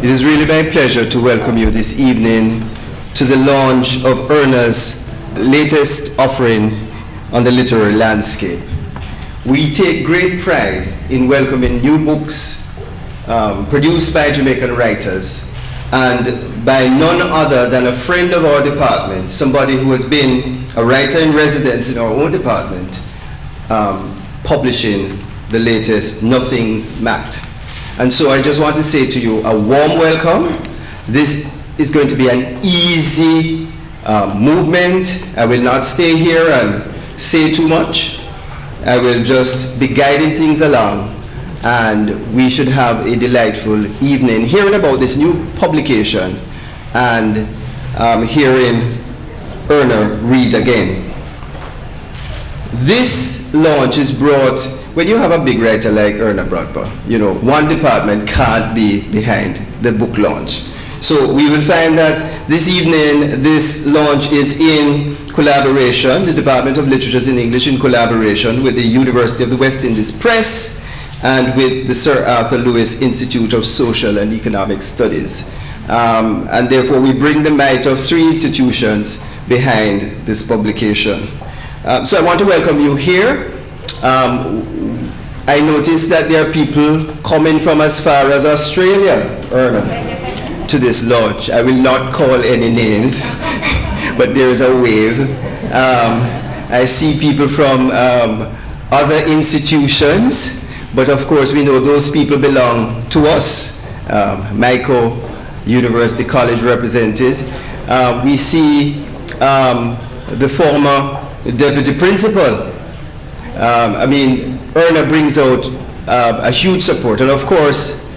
It is really my pleasure to welcome you this evening to the launch of Erna's latest offering on the literary landscape. We take great pride in welcoming new books produced by Jamaican writers and by none other than a friend of our department, somebody who has been a writer in residence in our own department, publishing the latest Nothing's Matt. And so I just want to say to you a warm welcome. This is going to be an easy movement. I will not stay here and say too much. I will just be guiding things along, and we should have a delightful evening hearing about this new publication and hearing Erna read again. This launch is brought, when you have a big writer like Erna Brodber, you know, one department can't be behind the book launch. So we will find that this evening, this launch is in collaboration, the Department of Literatures in English in collaboration with the University of the West Indies Press and with the Sir Arthur Lewis Institute of Social and Economic Studies. And therefore we bring the might of three institutions behind this publication. So I want to welcome you here. I noticed that there are people coming from as far as Australia, Erna, to this launch. I will not call any names, but there is a wave. I see people from other institutions, but of course we know those people belong to us. Michael University College represented. We see the former deputy principal. I mean, Erna brings out a huge support, and of course,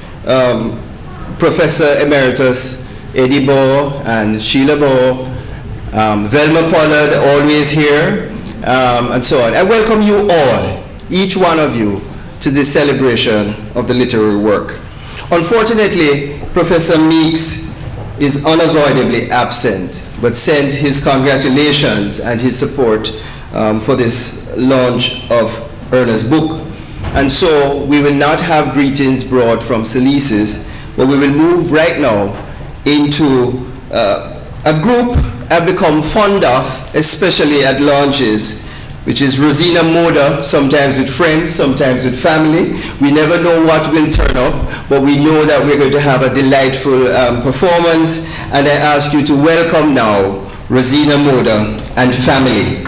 Professor Emeritus Eddie Bowe and Sheila Bowe, Velma Pollard, always here, and so on. I welcome you all, each one of you, to this celebration of the literary work. Unfortunately, Professor Meeks is unavoidably absent, but sent his congratulations and his support for this launch of Erna's book. And so we will not have greetings brought from Salises, but we will move right now into a group I've become fond of, especially at launches, which is Rosina Moda, sometimes with friends, sometimes with family. We never know what will turn up, but we know that we're going to have a delightful performance, and I ask you to welcome now Rosina Moda and family.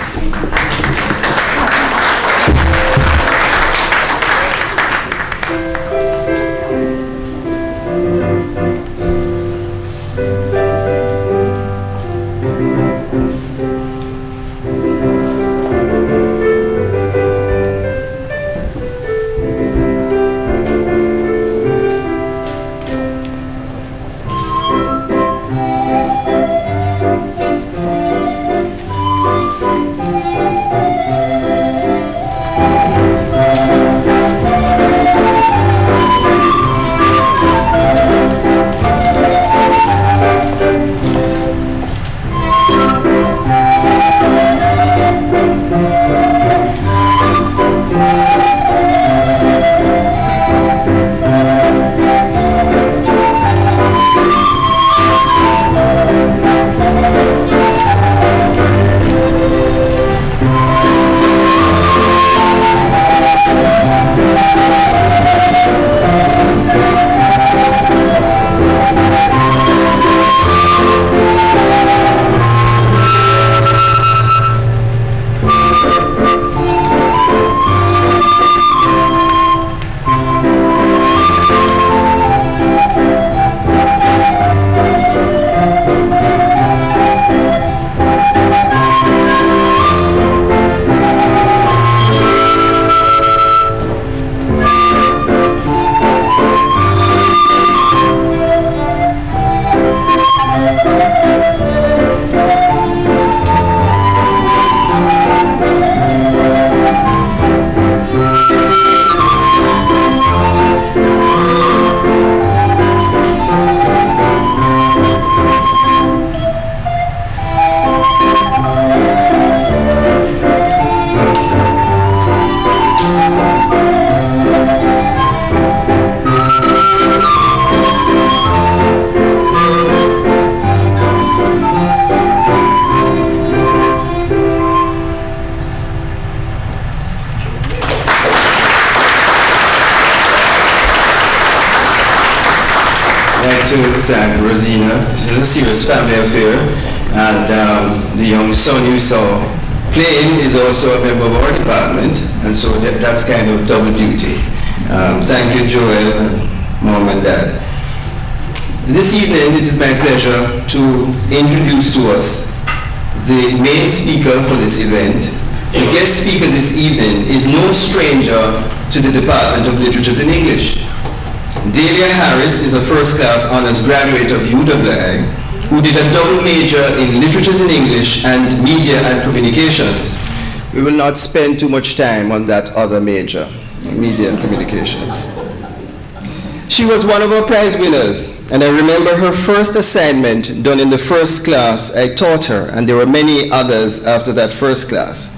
I'd like to thank Rosina. This is a serious family affair, and the young son you saw playing is also a member of our department, and so that's kind of double duty. Thank you, Joel, and Mom and Dad. This evening, it is my pleasure to introduce to us the main speaker for this event. The guest speaker this evening is no stranger to the Department of Literatures in English. Delia Harris is a first-class honors graduate of UWI who did a double major in Literatures in English and Media and Communications. We will not spend too much time on that other major, Media and Communications. She was one of our prize winners, and I remember her first assignment done in the first class I taught her, and there were many others after that first class.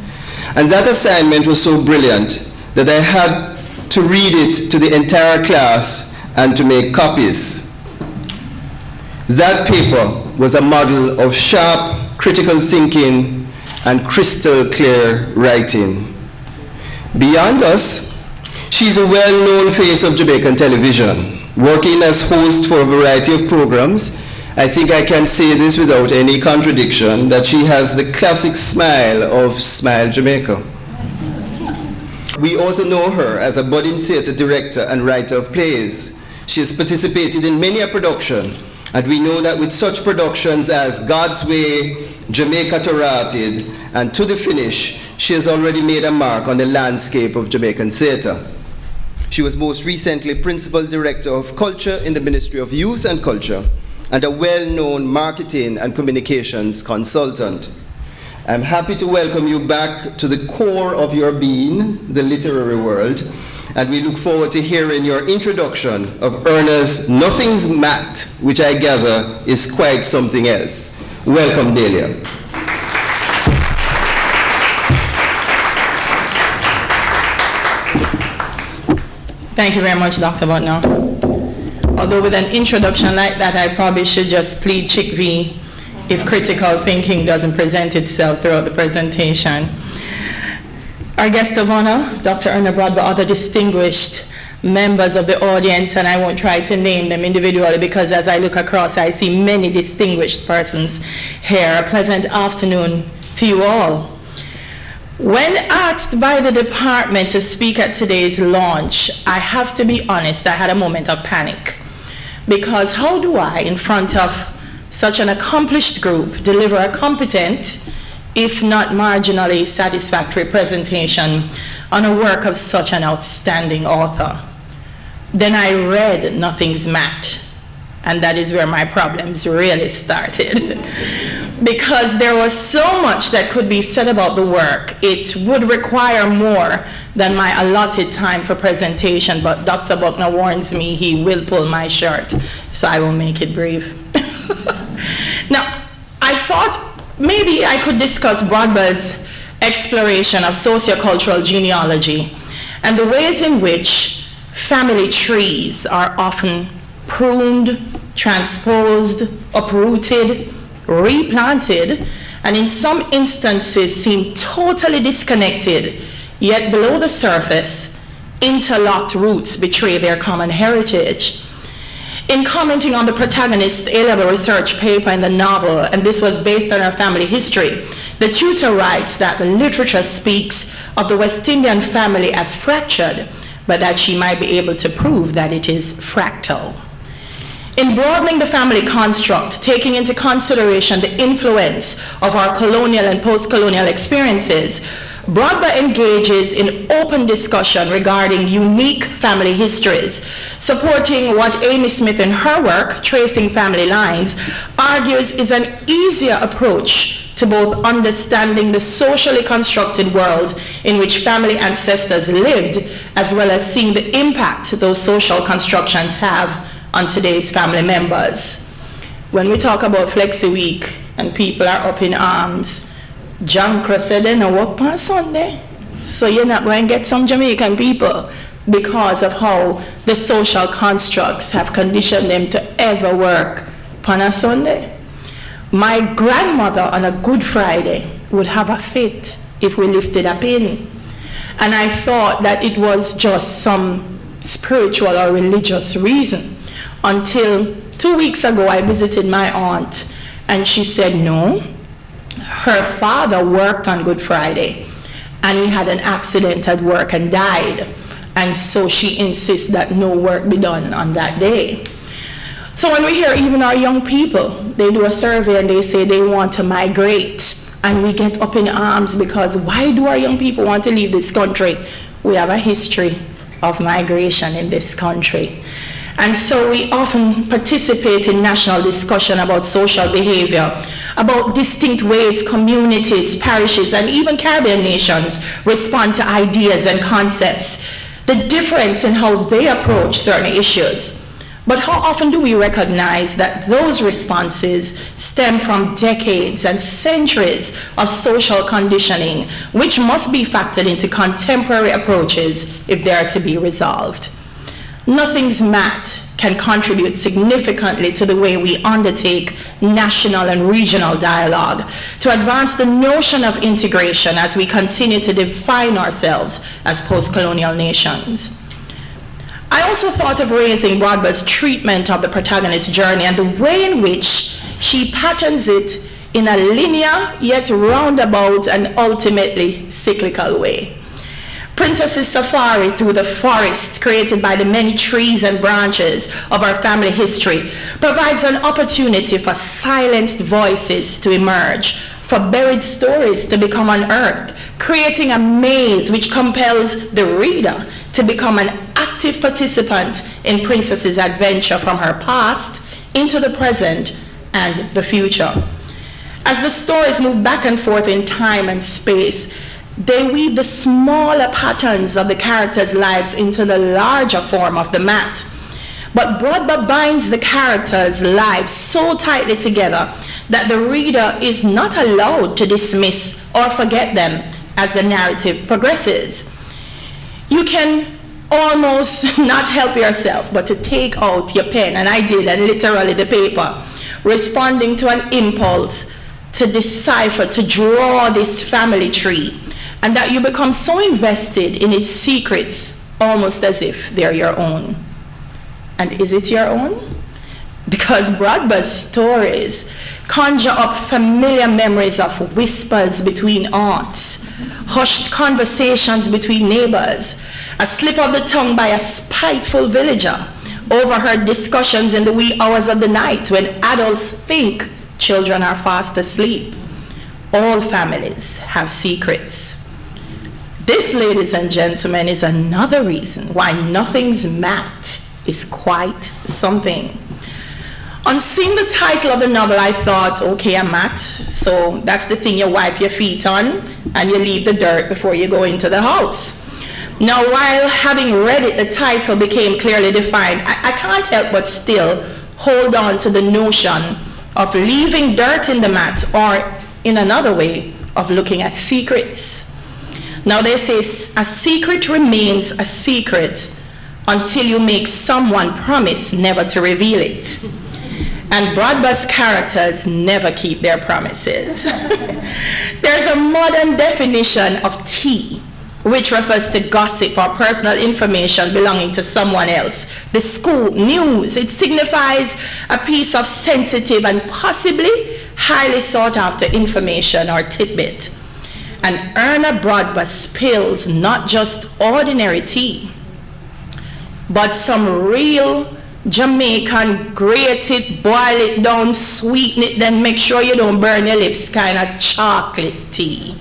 And that assignment was so brilliant that I had to read it to the entire class and to make copies. That paper was a model of sharp, critical thinking and crystal clear writing. Beyond us, she's a well-known face of Jamaican television, working as host for a variety of programs. I think I can say this without any contradiction, that she has the classic smile of Smile Jamaica. We also know her as a budding theater director and writer of plays. She has participated in many a production, and we know that with such productions as God's Way, Jamaica Torarted, and To the Finish, she has already made a mark on the landscape of Jamaican theater. She was most recently Principal Director of Culture in the Ministry of Youth and Culture, and a well-known marketing and communications consultant. I'm happy to welcome you back to the core of your being, the literary world, and we look forward to hearing your introduction of Erna's Nothing's Matt, which I gather is quite something else. Welcome, Delia. Thank you very much, Dr. Butner. Although with an introduction like that, I probably should just plead Chick V if critical thinking doesn't present itself throughout the presentation. Our guest of honor, Dr. Erna Brodber, other distinguished members of the audience, and I won't try to name them individually because as I look across, I see many distinguished persons here. A pleasant afternoon to you all. When asked by the department to speak at today's launch, I have to be honest, I had a moment of panic. Because how do I, in front of such an accomplished group, deliver a competent, if not marginally satisfactory presentation on a work of such an outstanding author? Then I read Nothing's Matt, and that is where my problems really started. Because there was so much that could be said about the work, it would require more than my allotted time for presentation, but Dr. Buckner warns me he will pull my shirt, so I will make it brief. Now, I thought maybe I could discuss Brodber's exploration of sociocultural genealogy and the ways in which family trees are often pruned, transposed, uprooted, replanted, and in some instances seem totally disconnected, yet below the surface, interlocked roots betray their common heritage. In commenting on the protagonist's A-level research paper in the novel, and this was based on her family history, the tutor writes that the literature speaks of the West Indian family as fractured, but that she might be able to prove that it is fractal. In broadening the family construct, taking into consideration the influence of our colonial and post-colonial experiences, Brodber engages in open discussion regarding unique family histories, supporting what Amy Smith in her work, Tracing Family Lines, argues is an easier approach to both understanding the socially constructed world in which family ancestors lived, as well as seeing the impact those social constructions have on today's family members. When we talk about Flexi Week and people are up in arms, John Cross said they don't work on Sunday, so you're not going to get some Jamaican people because of how the social constructs have conditioned them to ever work on a Sunday. My grandmother on a Good Friday would have a fit if we lifted a penny, and I thought that it was just some spiritual or religious reason, until 2 weeks ago, I visited my aunt, and she said no. Her father worked on Good Friday, and he had an accident at work and died. And so she insists that no work be done on that day. So when we hear even our young people, they do a survey and they say they want to migrate, and we get up in arms because why do our young people want to leave this country? We have a history of migration in this country. And so we often participate in national discussion about social behavior, about distinct ways communities, parishes, and even Caribbean nations respond to ideas and concepts, the difference in how they approach certain issues. But how often do we recognize that those responses stem from decades and centuries of social conditioning, which must be factored into contemporary approaches if they are to be resolved? Nothing's Matt can contribute significantly to the way we undertake national and regional dialogue to advance the notion of integration as we continue to define ourselves as post-colonial nations. I also thought of raising Brodber's treatment of the protagonist's journey and the way in which she patterns it in a linear yet roundabout and ultimately cyclical way. Princess's safari through the forest created by the many trees and branches of our family history provides an opportunity for silenced voices to emerge, for buried stories to become unearthed, creating a maze which compels the reader to become an active participant in Princess's adventure from her past into the present and the future. As the stories move back and forth in time and space, they weave the smaller patterns of the characters' lives into the larger form of the mat. But Brodber binds the characters' lives so tightly together that the reader is not allowed to dismiss or forget them as the narrative progresses. You can almost not help yourself but to take out your pen, and I did, and literally the paper, responding to an impulse to decipher, to draw this family tree, and that you become so invested in its secrets almost as if they're your own. And is it your own? Because Brodber's stories conjure up familiar memories of whispers between aunts, hushed conversations between neighbors, a slip of the tongue by a spiteful villager, overheard discussions in the wee hours of the night when adults think children are fast asleep. All families have secrets. This, ladies and gentlemen, is another reason why Nothing's Matt is quite something. On seeing the title of the novel, I thought, okay, a mat, so that's the thing you wipe your feet on and you leave the dirt before you go into the house. Now, while having read it, the title became clearly defined, I can't help but still hold on to the notion of leaving dirt in the mat, or in another way, of looking at secrets. Now, they say a secret remains a secret until you make someone promise never to reveal it. And Brodber's characters never keep their promises. There's a modern definition of tea, which refers to gossip or personal information belonging to someone else. The scoop, news, it signifies a piece of sensitive and possibly highly sought after information or tidbit. And Erna Brodber spills not just ordinary tea, but some real Jamaican, grate it, boil it down, sweeten it, then make sure you don't burn your lips kind of chocolate tea.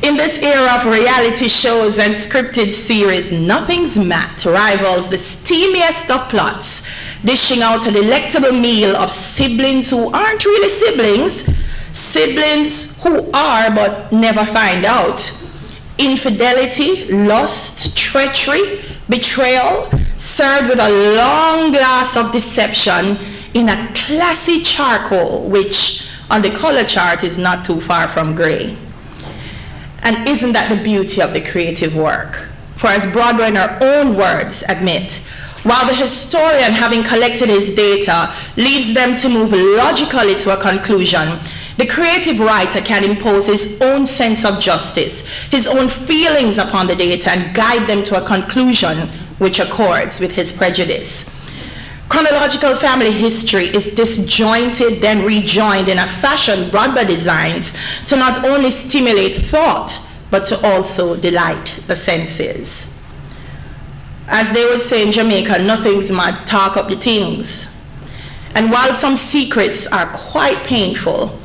In this era of reality shows and scripted series, Nothing's Matt rivals the steamiest of plots, dishing out a delectable meal of siblings who aren't really siblings, siblings who are but never find out. Infidelity, lust, treachery, betrayal, served with a long glass of deception in a classy charcoal, which on the color chart is not too far from gray. And isn't that the beauty of the creative work? For as Brodber in her own words admit, while the historian, having collected his data, leaves them to move logically to a conclusion, the creative writer can impose his own sense of justice, his own feelings upon the data, and guide them to a conclusion which accords with his prejudice. Chronological family history is disjointed, then rejoined in a fashion Brodber designs to not only stimulate thought, but to also delight the senses. As they would say in Jamaica, nothing's mad, talk up the things. And while some secrets are quite painful,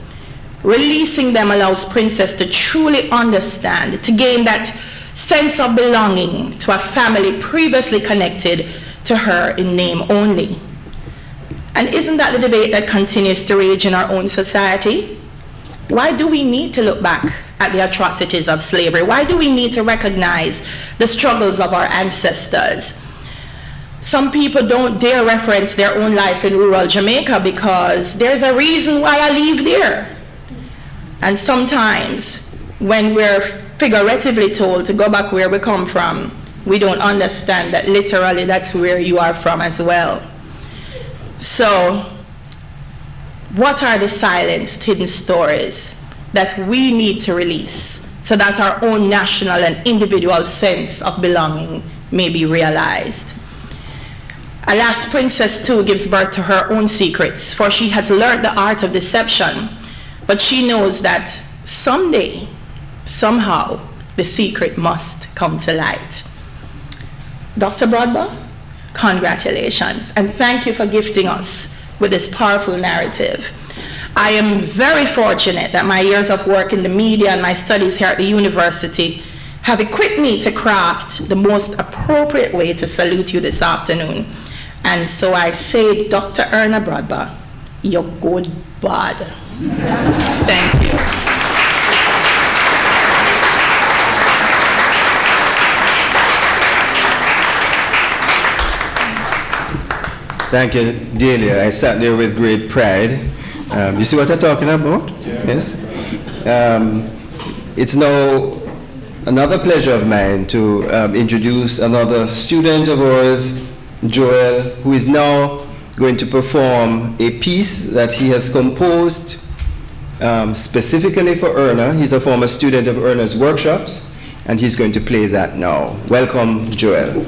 releasing them allows Princess to truly understand, to gain that sense of belonging to a family previously connected to her in name only. And isn't that the debate that continues to rage in our own society? Why do we need to look back at the atrocities of slavery? Why do we need to recognize the struggles of our ancestors? Some people don't dare reference their own life in rural Jamaica because there's a reason why I live there. And sometimes when we're figuratively told to go back where we come from, we don't understand that literally that's where you are from as well. So, what are the silenced, hidden stories that we need to release so that our own national and individual sense of belonging may be realized? Alas, Princess too gives birth to her own secrets, for she has learned the art of deception, but she knows that someday, somehow, the secret must come to light. Dr. Brodber, congratulations, and thank you for gifting us with this powerful narrative. I am very fortunate that my years of work in the media and my studies here at the university have equipped me to craft the most appropriate way to salute you this afternoon. And so I say, Dr. Erna Brodber, you're good bad. Thank you. Thank you, Delia. I sat there with great pride. You see what I'm talking about? Yeah. Yes? It's now another pleasure of mine to introduce another student of ours, Joel, who is now going to perform a piece that he has composed specifically for Erna. He's a former student of Erna's workshops, and he's going to play that now. Welcome, Joel.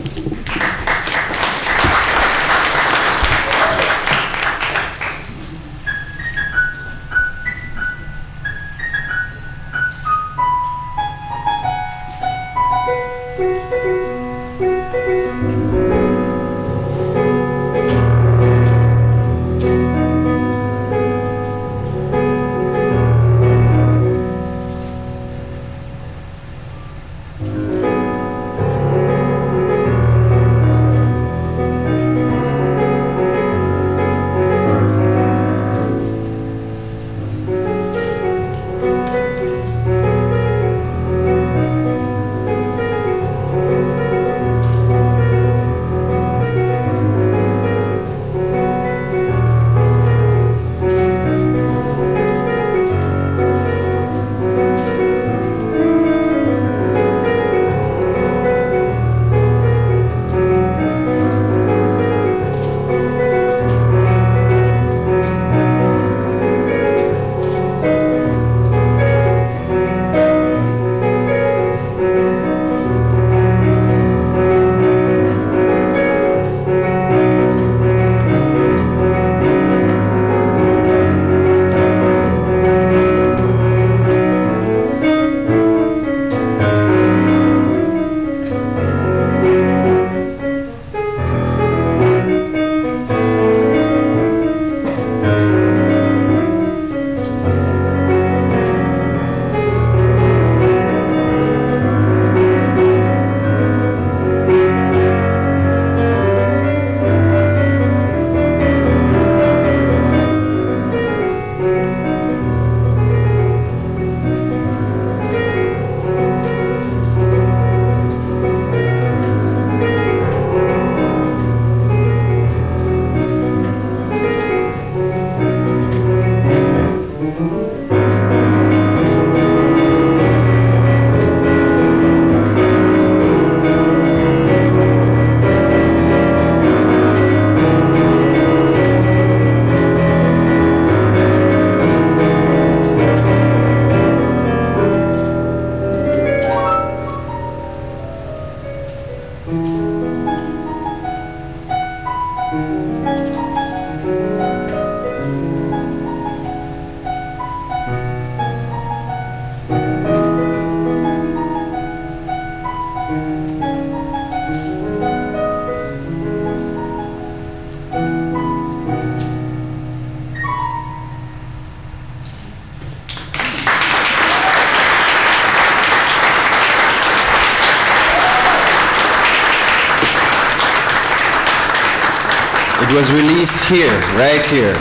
It was released here, right here.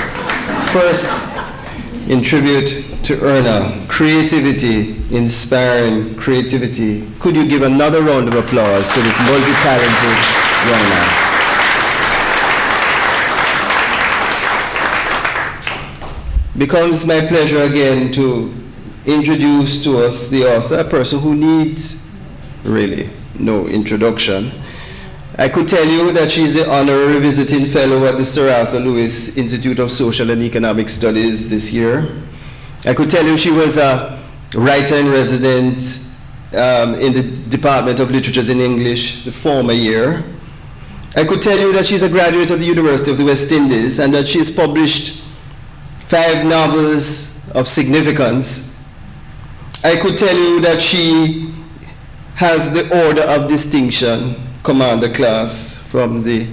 First, in tribute to Erna, creativity, inspiring creativity. Could you give another round of applause to this multi-talented young man? Becomes my pleasure again to introduce to us the author, a person who needs really no introduction. I could tell you that she's the Honorary Visiting Fellow at the Sir Arthur Lewis Institute of Social and Economic Studies this year. I could tell you she was a writer-in-resident in the Department of Literatures in English the former year. I could tell you that she's a graduate of the University of the West Indies and that she's published 5 novels of significance. I could tell you that she has the Order of Distinction, Commander Class, from the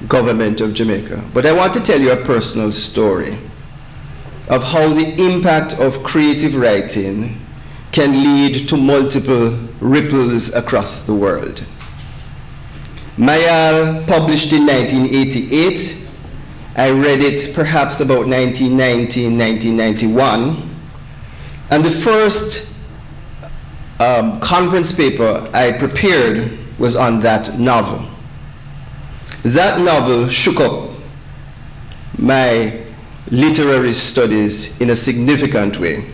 government of Jamaica. But I want to tell you a personal story of how the impact of creative writing can lead to multiple ripples across the world. Mayal, published in 1988, I read it perhaps about 1990, 1991, and the first conference paper I prepared was on that novel. That novel shook up my literary studies in a significant way.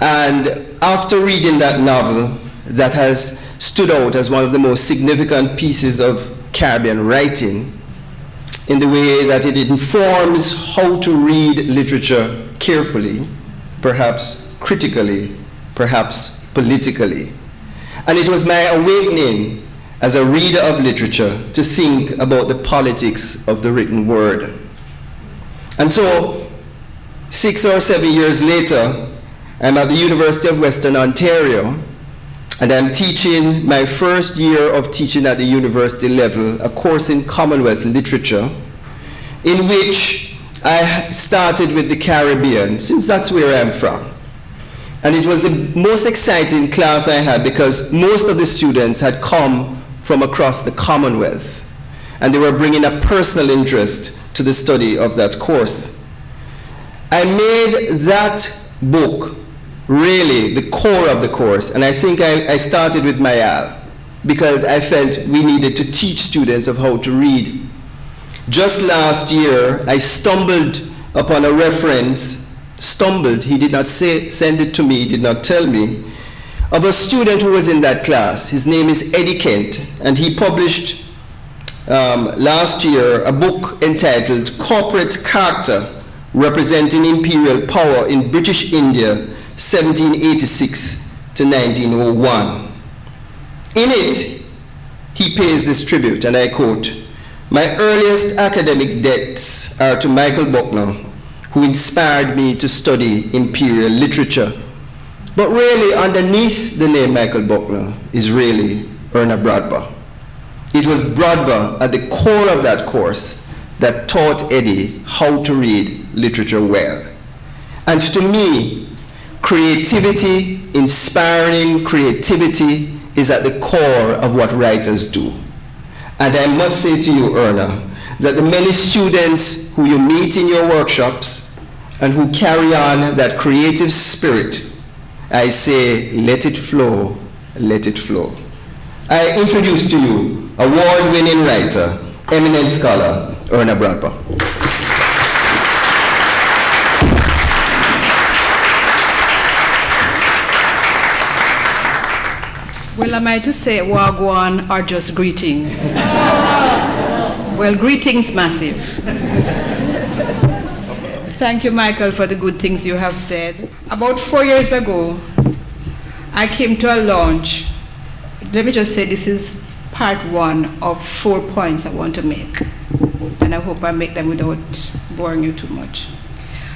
And after reading that novel, that has stood out as one of the most significant pieces of Caribbean writing, in the way that it informs how to read literature carefully, perhaps critically, perhaps politically. And it was my awakening as a reader of literature to think about the politics of the written word. And so, 6 or 7 years later, I'm at the University of Western Ontario, and I'm teaching my first year of teaching at the university level, a course in Commonwealth literature, in which I started with the Caribbean, since that's where I'm from. And it was the most exciting class I had because most of the students had come from across the Commonwealth, and they were bringing a personal interest to the study of that course. I made that book really the core of the course, and I think I started with Mayal because I felt we needed to teach students of how to read. Just last year, I stumbled upon a reference, he did not send it to me, he did not tell me, of a student who was in that class. His name is Eddie Kent, and he published last year a book entitled Corporate Character, Representing Imperial Power in British India, 1786 to 1901. In it, he pays this tribute, and I quote, "My earliest academic debts are to Michael Buckner, who inspired me to study imperial literature." But really, underneath the name Michael Buckner is really Erna Brodber. It was Brodber at the core of that course that taught Eddie how to read literature well. And to me, creativity, inspiring creativity, is at the core of what writers do. And I must say to you, Erna, that the many students who you meet in your workshops and who carry on that creative spirit, I say, let it flow, let it flow. I introduce to you award-winning writer, eminent scholar, Erna Brodber. Well, am I to say wagwan or just greetings? Well, greetings massive. Thank you, Michael, for the good things you have said. About 4 years ago, I came to a launch. Let me just say this is part 1 of 4 points I want to make. And I hope I make them without boring you too much.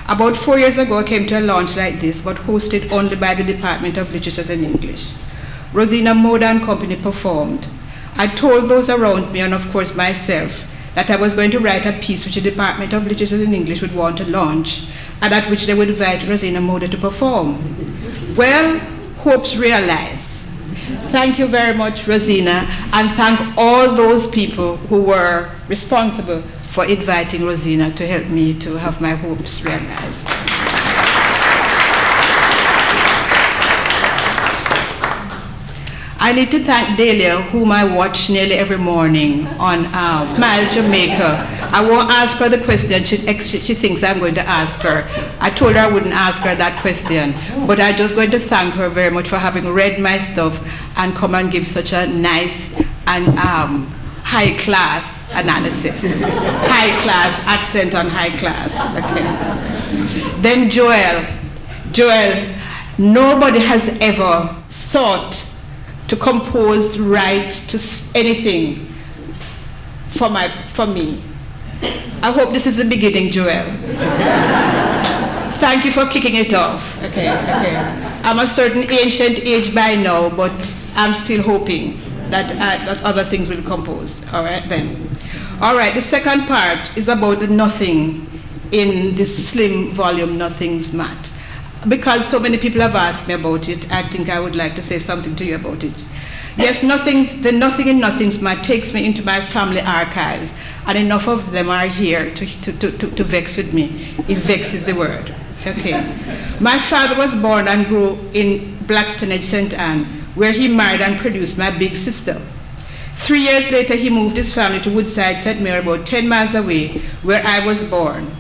About 4 years ago, I came to a launch like this, but hosted only by the Department of Literatures and English. Rosina Moda and Company performed. I told those around me, and of course myself, that I was going to write a piece which the Department of Literatures and English would want to launch, and at which they would invite Rosina Moda to perform. Well, hopes realized. Thank you very much, Rosina, and thank all those people who were responsible for inviting Rosina to help me to have my hopes realized. I need to thank Delia, whom I watch nearly every morning on Smile Jamaica. I won't ask her the question she thinks I'm going to ask her. I told her I wouldn't ask her that question, but I'm just going to thank her very much for having read my stuff and come and give such a nice and high-class analysis. High-class, accent on high-class. Okay. Then Joel, nobody has ever thought to compose, write, to anything for me. I hope this is the beginning, Joel. Thank you for kicking it off. Okay. I'm a certain ancient age by now, but I'm still hoping that other things will be composed. All right, then. All right, the second part is about the nothing in this slim volume, Nothing's Mat. Because so many people have asked me about it, I think I would like to say something to you about it. Yes, the Nothing in Nothing's Mat takes me into my family archives, and enough of them are here to vex with me, if vex is the word. Okay. My father was born and grew in Blackstonedge, St. Anne, where he married and produced my big sister. 3 years later, he moved his family to Woodside, St. Mary, about 10 miles away, where I was born.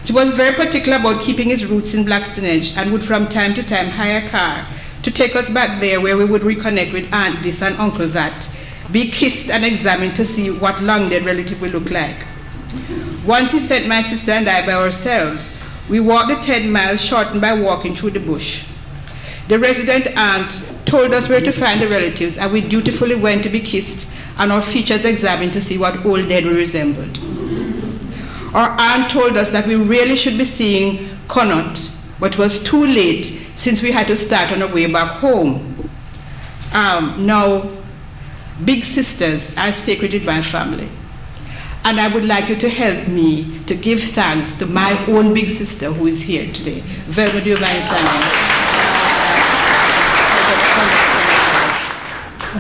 He was very particular about keeping his roots in Blackstonedge and would from time to time hire a car to take us back there, where we would reconnect with Aunt this and Uncle that, be kissed and examined to see what long-dead relative we look like. Once he sent my sister and I by ourselves. We walked the 10 miles, shortened by walking through the bush. The resident aunt told us where to find the relatives, and we dutifully went to be kissed and our features examined to see what old dead we resembled. Our aunt told us that we really should be seeing Connaught, but it was too late since we had to start on our way back home. Now, big sisters are sacred in my family, and I would like you to help me to give thanks to my own big sister who is here today. Velma, do you mind standing?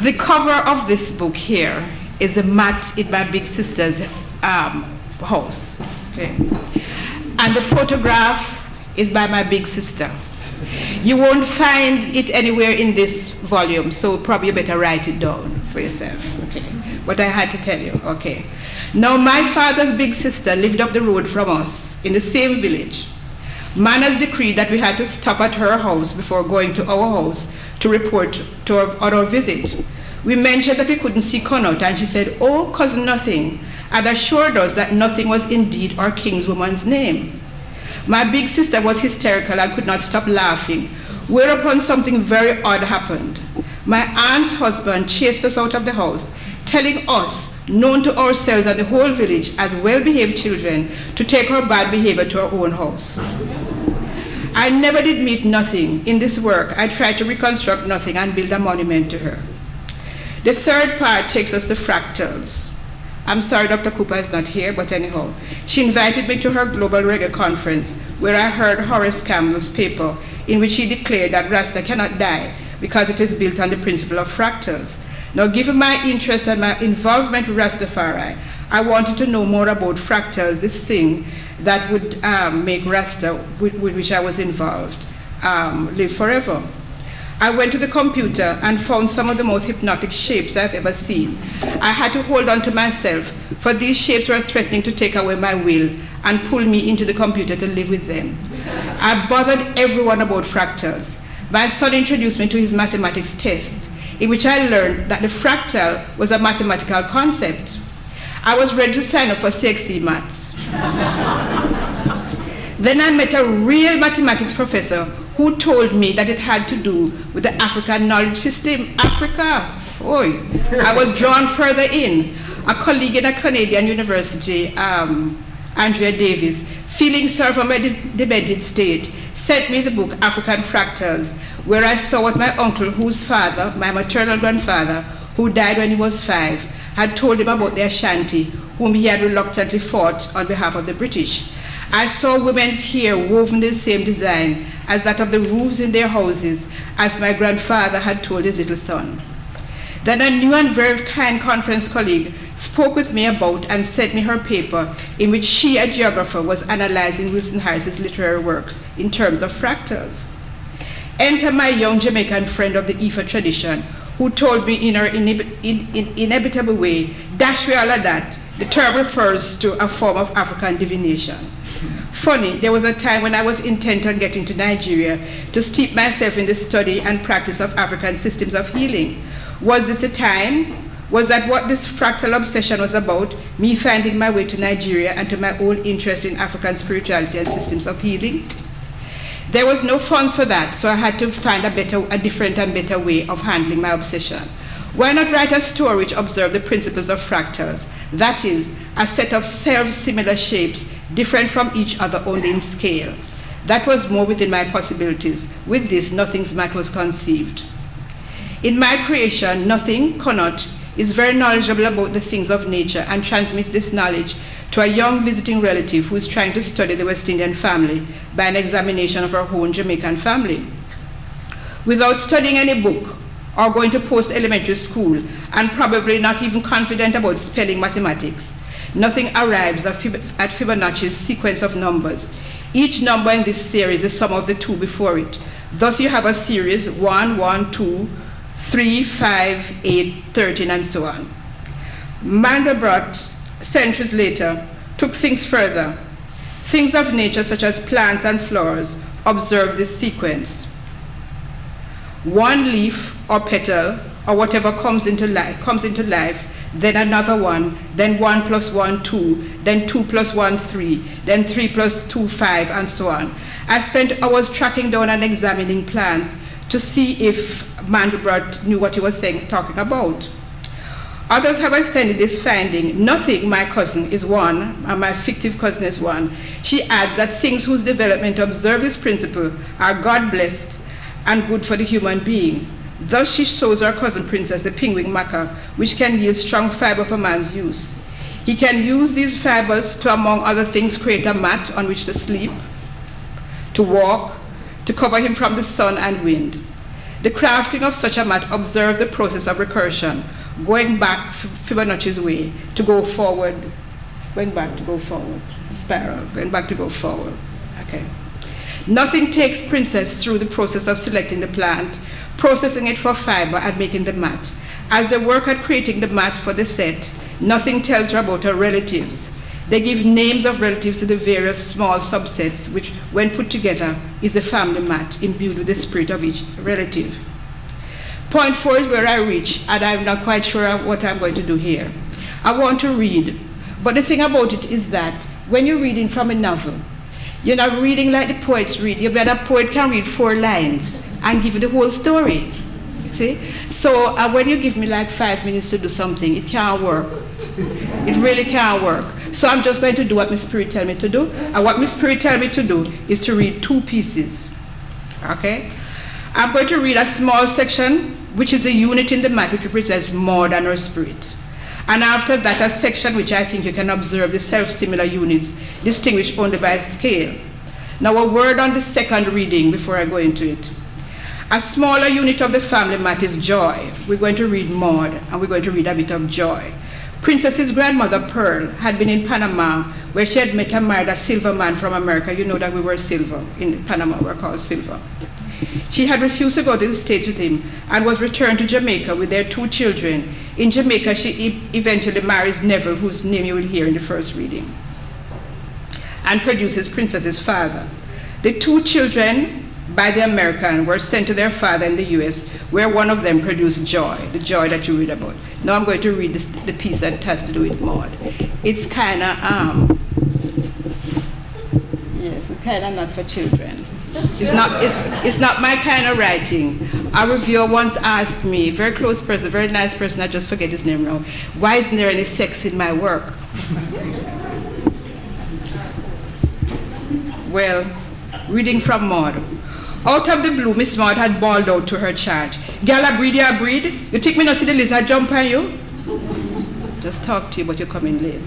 The cover of this book here is a mat in my big sister's house. Okay. And the photograph is by my big sister. You won't find it anywhere in this volume, so probably you better write it down for yourself. Okay. But I had to tell you. Okay. Now, my father's big sister lived up the road from us in the same village. Manners decreed that we had to stop at her house before going to our house to report on our visit. We mentioned that we couldn't see Connaught, and she said, "Oh, cousin Nothing," and assured us that Nothing was indeed our kinswoman's name. My big sister was hysterical and could not stop laughing, whereupon something very odd happened. My aunt's husband chased us out of the house, telling us, known to ourselves and the whole village as well-behaved children, to take our bad behavior to our own house. I never did meet Nothing. In this work, I tried to reconstruct Nothing and build a monument to her. The third part takes us to fractals. I'm sorry Dr. Cooper is not here, but anyhow. She invited me to her Global Reggae Conference, where I heard Horace Campbell's paper, in which he declared that Rasta cannot die because it is built on the principle of fractals. Now, given my interest and my involvement with Rastafari, I wanted to know more about fractals, this thing that would make Rasta, with which I was involved, live forever. I went to the computer and found some of the most hypnotic shapes I've ever seen. I had to hold on to myself, for these shapes were threatening to take away my will and pull me into the computer to live with them. I bothered everyone about fractals. My son introduced me to his mathematics test, in which I learned that the fractal was a mathematical concept. I was ready to sign up for CXC Maths. Then I met a real mathematics professor who told me that it had to do with the African knowledge system. Africa, oi. I was drawn further in. A colleague in a Canadian university, Andrea Davis, feeling sorry for my demented state, sent me the book African Fractals, where I saw what my uncle, whose father, my maternal grandfather, who died when he was 5, had told him about the Ashanti, whom he had reluctantly fought on behalf of the British. I saw women's hair woven in the same design as that of the roofs in their houses, as my grandfather had told his little son. Then a new and very kind conference colleague spoke with me about and sent me her paper in which she, a geographer, was analyzing Wilson Harris's literary works in terms of fractals. Enter my young Jamaican friend of the Ifa tradition, who told me in her inevitable way, dash with all of that, the term refers to a form of African divination. Funny, there was a time when I was intent on getting to Nigeria to steep myself in the study and practice of African systems of healing. Was this a time? Was that what this fractal obsession was about? Me finding my way to Nigeria and to my own interest in African spirituality and systems of healing? There was no funds for that, so I had to find a different and better way of handling my obsession. Why not write a story which observed the principles of fractals? That is, a set of self-similar shapes, different from each other only in scale. That was more within my possibilities. With this, Nothing's Mat was conceived. In my creation, Nothing, Connaught, is very knowledgeable about the things of nature and transmits this knowledge to a young visiting relative who is trying to study the West Indian family by an examination of her own Jamaican family. Without studying any book or going to post-elementary school and probably not even confident about spelling mathematics, Nothing arrives at Fibonacci's sequence of numbers. Each number in this series is the sum of the two before it. Thus you have a series 1, 1, 2, 3, 5, 8, 13, and so on. Mandelbrot, centuries later, took things further. Things of nature, such as plants and flowers, observe this sequence. One leaf or petal or whatever comes into life, then another one, then 1 plus 1, 2, then 2 plus 1, 3, then 3 plus 2, 5, and so on. I spent hours tracking down and examining plants to see if Mandelbrot knew what he was talking about. Others have extended this finding. Nothing, my cousin, is one, and my fictive cousin is one. She adds that things whose development observe this principle are God-blessed and good for the human being. Thus she shows our cousin princess the penguin maca, which can yield strong fiber for man's use. He can use these fibers to, among other things, create a mat on which to sleep, to walk, to cover him from the sun and wind. The crafting of such a mat observes the process of recursion, going back Fibonacci's way, to go forward, going back to go forward, spiral, going back to go forward. Okay. Nothing takes princess through the process of selecting the plant, processing it for fiber, and making the mat. As they work at creating the mat for the set, Nothing tells her about her relatives. They give names of relatives to the various small subsets, which, when put together, is the family mat imbued with the spirit of each relative. Point 4 is where I reach, and I'm not quite sure what I'm going to do here. I want to read, but the thing about it is that when you're reading from a novel, you're not reading like the poets read. A poet can read 4 lines and give you the whole story. See? So when you give me like 5 minutes to do something, it can't work. It really can't work. So I'm just going to do what my spirit tells me to do. And what my spirit tells me to do is to read 2 pieces. Okay? I'm going to read a small section, which is the unit in the mat, which represents Maud and her spirit. And after that, a section which I think you can observe the self-similar units, distinguished only by scale. Now a word on the second reading before I go into it. A smaller unit of the family mat is Joy. We're going to read Maud, and we're going to read a bit of Joy. Princess's grandmother, Pearl, had been in Panama, where she had met and married a silver man from America. You know that we were silver. In Panama, we're called silver. She had refused to go to the States with him and was returned to Jamaica with their 2 children. In Jamaica, she eventually marries Neville, whose name you will hear in the first reading, and produces Princess's father. The 2 children, by the American, were sent to their father in the US, where one of them produced Joy, the Joy that you read about. Now I'm going to read the piece that has to do with Maud. It's kind of, yes, it's kind of not for children. It's not my kind of writing. A reviewer once asked me, very close person, very nice person, I just forget his name now, why isn't there any sex in my work? Well, reading from Maud. Out of the blue, Miss Maud had bawled out to her charge, "Girl, I breed, you breed. You think me not see the lizard jump on you?" Just talk to you, but you're coming late.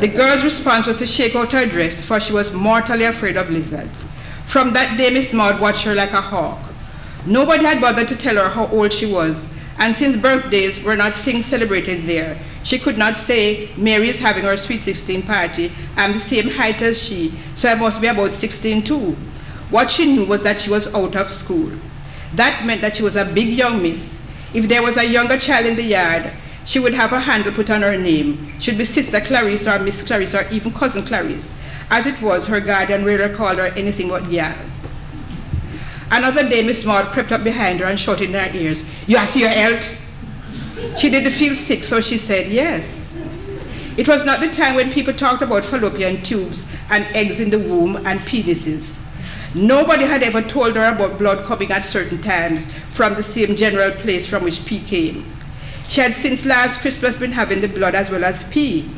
The girl's response was to shake out her dress, for she was mortally afraid of lizards. From that day, Miss Maud watched her like a hawk. Nobody had bothered to tell her how old she was, and since birthdays were not things celebrated there, she could not say, Mary is having her sweet 16 party, I'm the same height as she, so I must be about 16 too. What she knew was that she was out of school. That meant that she was a big young miss. If there was a younger child in the yard, she would have a handle put on her name. She'd be Sister Clarice or Miss Clarice or even Cousin Clarice. As it was, her guardian rarely called her anything but Gal. Another day, Miss Maud crept up behind her and shouted in her ears, You see your health? She didn't feel sick, so she said yes. It was not the time when people talked about fallopian tubes and eggs in the womb and penises. Nobody had ever told her about blood coming at certain times from the same general place from which pee came. She had since last Christmas been having the blood as well as pee.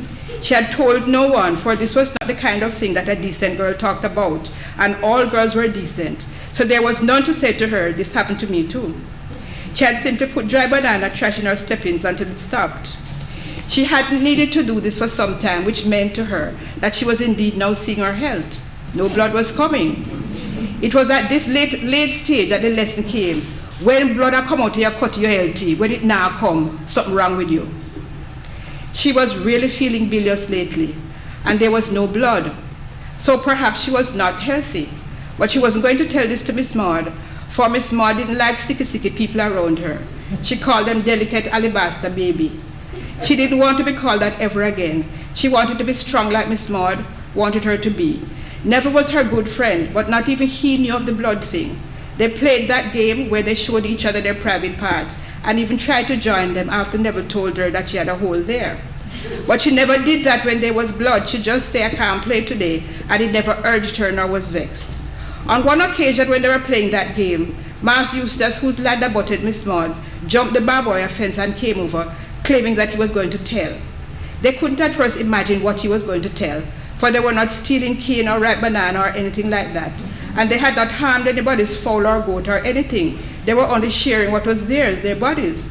She had told no one, for this was not the kind of thing that a decent girl talked about, and all girls were decent. So there was none to say to her, this happened to me too. She had simply put dry banana trash in her step-ins until it stopped. She hadn't needed to do this for some time, which meant to her that she was indeed now seeing her health. No blood was coming. It was at this late stage that the lesson came. When blood had come out of your cut, your healthy, when it now come, something wrong with you. She was really feeling bilious lately, and there was no blood. So perhaps she was not healthy. But she wasn't going to tell this to Miss Maud, for Miss Maud didn't like sicky people around her. She called them delicate alabaster baby. She didn't want to be called that ever again. She wanted to be strong like Miss Maud wanted her to be. Neville was her good friend, but not even he knew of the blood thing. They played that game where they showed each other their private parts and even tried to join them after Neville told her that she had a hole there. But she never did that when there was blood. She just said, I can't play today, and it never urged her nor was vexed. On one occasion when they were playing that game, Master Eustace, whose ladder butted Miss Maud's, jumped the barbed wire fence and came over, claiming that he was going to tell. They couldn't at first imagine what he was going to tell, for they were not stealing cane or ripe banana or anything like that. And they had not harmed anybody's fowl or goat or anything. They were only sharing what was theirs, their bodies.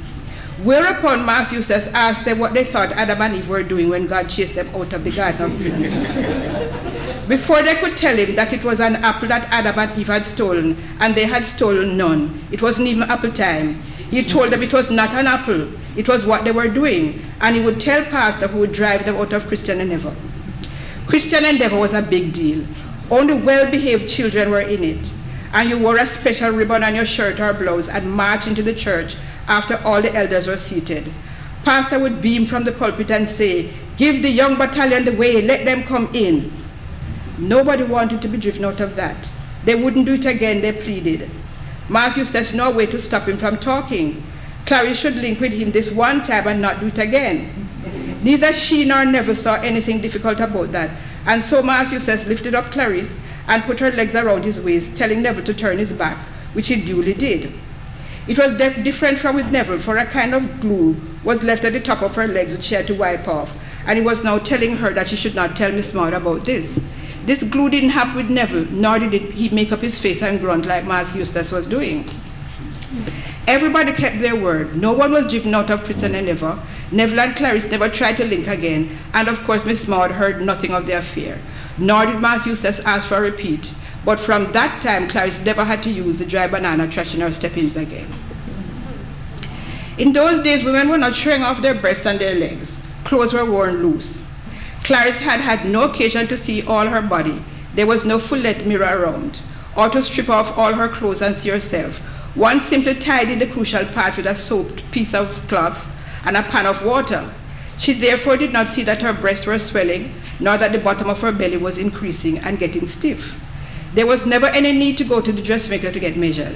Whereupon Master Eustace asked them what they thought Adam and Eve were doing when God chased them out of the Garden of Eden. Before they could tell him that it was an apple that Adam and Eve had stolen, and they had stolen none, it wasn't even apple time, he told them it was not an apple, it was what they were doing, and he would tell Pastor who would drive them out of Christian Endeavor. Christian Endeavor was a big deal. Only well-behaved children were in it, and you wore a special ribbon on your shirt or blouse and marched into the church after all the elders were seated. Pastor would beam from the pulpit and say, give the young battalion the way, let them come in. Nobody wanted to be driven out of that. They wouldn't do it again, they pleaded. Master Eustace no way to stop him from talking. Clarice should link with him this one time and not do it again. Neither she nor Neville saw anything difficult about that, and so Master Eustace lifted up Clarice and put her legs around his waist, telling Neville to turn his back, which he duly did. It was different from with Neville, for a kind of glue was left at the top of her legs which she had to wipe off, and he was now telling her that she should not tell Miss Maud about this. This glue didn't happen with Neville, nor did he make up his face and grunt like Master Eustace was doing. Everybody kept their word. No one was driven out of Christian Endeavor. Neville and Clarice never tried to link again, and of course Miss Maud heard nothing of the affair. Nor did Master Eustace ask for a repeat, but from that time Clarice never had to use the dry banana trash in her step-ins again. In those days, women were not showing off their breasts and their legs. Clothes were worn loose. Clarice had had no occasion to see all her body. There was no full-length mirror around, or to strip off all her clothes and see herself. One simply tidied the crucial part with a soaped piece of cloth and a pan of water. She therefore did not see that her breasts were swelling, nor that the bottom of her belly was increasing and getting stiff. There was never any need to go to the dressmaker to get measured.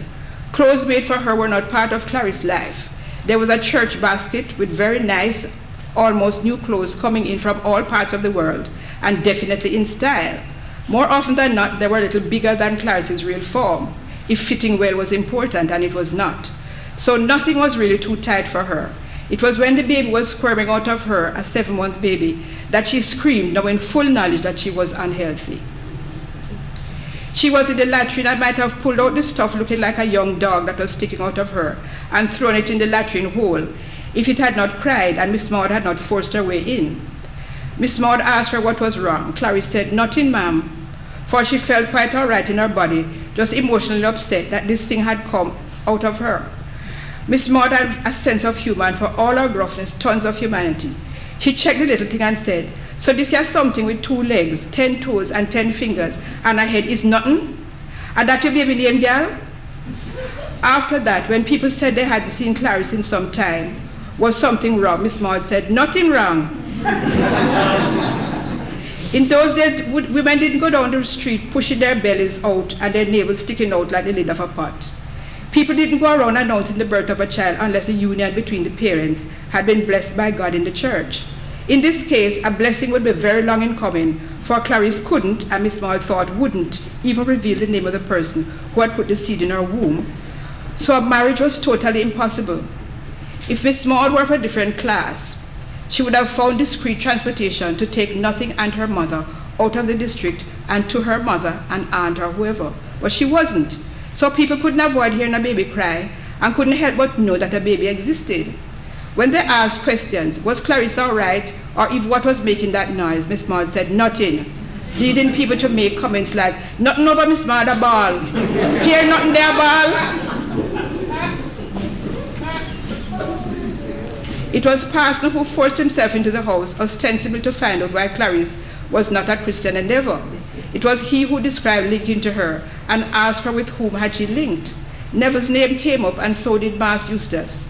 Clothes made for her were not part of Clarice's life. There was a church basket with very nice, almost new clothes coming in from all parts of the world, and definitely in style. More often than not, they were a little bigger than Clarice's real form, if fitting well was important, and it was not. So nothing was really too tight for her. It was when the baby was squirming out of her, a 7-month baby, that she screamed, knowing full knowledge that she was unhealthy. She was in the latrine and might have pulled out the stuff looking like a young dog that was sticking out of her and thrown it in the latrine hole if it had not cried and Miss Maud had not forced her way in. Miss Maud asked her what was wrong. Clarice said, nothing, ma'am, for she felt quite all right in her body, just emotionally upset that this thing had come out of her. Miss Maud had a sense of humor, and for all her gruffness, tons of humanity. She checked the little thing and said, "So this is something with 2 legs, 10 toes, and 10 fingers, and a head is nothing? And that your baby name, girl?" After that, when people said they hadn't seen Clarice in some time, was something wrong? Miss Maud said, "Nothing wrong." In those days, women didn't go down the street pushing their bellies out and their navels sticking out like the lid of a pot. People didn't go around announcing the birth of a child unless the union between the parents had been blessed by God in the church. In this case, a blessing would be very long in coming, for Clarice couldn't, and Miss Maud thought wouldn't, even reveal the name of the person who had put the seed in her womb. So a marriage was totally impossible. If Miss Maud were of a different class, she would have found discreet transportation to take Nothing and her mother out of the district and to her mother and aunt or whoever. But she wasn't. So people couldn't avoid hearing a baby cry and couldn't help but know that a baby existed. When they asked questions, was Clarice all right, or if what was making that noise, Miss Maud said, "Nothing," leading people to make comments like, "Nothing over Miss Maud a ball. Here, nothing there, ball." It was Parson who forced himself into the house, ostensibly to find out why Clarice was not a Christian endeavor. It was he who described linking to her and asked her with whom had she linked. Neville's name came up, and so did Mas Eustace.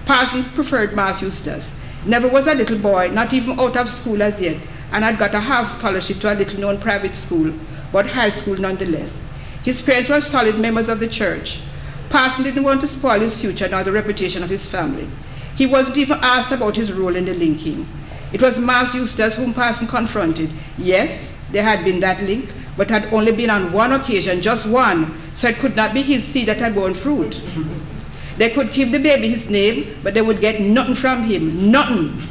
Parson preferred Mas Eustace. Neville was a little boy, not even out of school as yet, and had got a half scholarship to a little-known private school, but high school nonetheless. His parents were solid members of the church. Parson didn't want to spoil his future nor the reputation of his family. He wasn't even asked about his role in the linking. It was Mas Eustace whom Parson confronted. Yes, there had been that link, but had only been on one occasion, just one, so it could not be his seed that had borne fruit. They could give the baby his name, but they would get nothing from him, nothing.